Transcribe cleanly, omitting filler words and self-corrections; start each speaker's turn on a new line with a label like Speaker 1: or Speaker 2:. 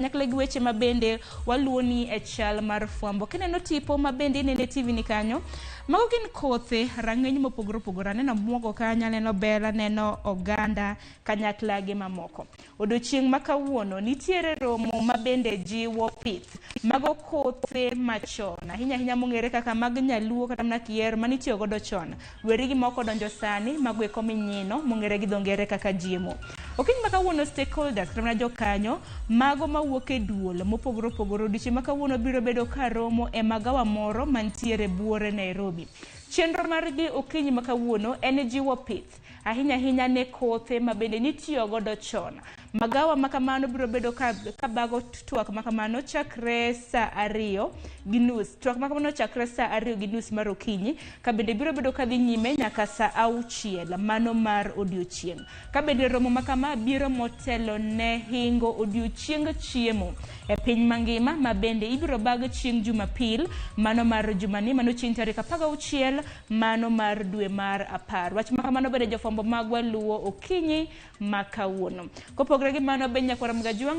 Speaker 1: nyakla gi weche mabende waluoni e chal mar fwambo. Kineno tipo mabende inene TV ni kanyo, mago gin kothe rang'eny mopogore opogore. Aneno muogo kanyo, aneno bel, aneno oganda, kanyakla gi mamoko. Odiochieng' ma kawuono nitiere romo mabende jiwo pith. Mago kothe machon, ahinya mong'ere kaka mag nyaluo kata mana kier manitiyo godo chon. Weri gi moko donjo sani, mago eko minyino mong'ere gi dho ngere kaka Jiwo. Okinyi ma kawuono stakeholders kata mana jokanyo mago mawuok e duol mopogore opogore. Odiochieng' ma kawuono biro bedo ka romo e magawa moro mantiere Buore, Nairobi. Chenro margi okinyi ma kawuono en jiwo pith. Ahinya ne kothe mabende nitiyo godo chon. Magawa makamano biro bedo ka bago twak makamano chakre saa 2:30. Twak makamano chakre saa 2:30 mar okinyi. Kabende biro bedo ka dhi nyime nyaka saa 6 mano mar odiochieng'. Kabende romo makama biro motelo ne hingo odiochieng' chiemo e piny mangima mabende ibiro bag chieng' Jumapil mano mar jumani mano chieng' tarik 16 mano mar dwe mar 10. Wach makamano bende jofwambo magwa luwo okinyi ma kawuono. Kopogre gi mano be nyakwara mga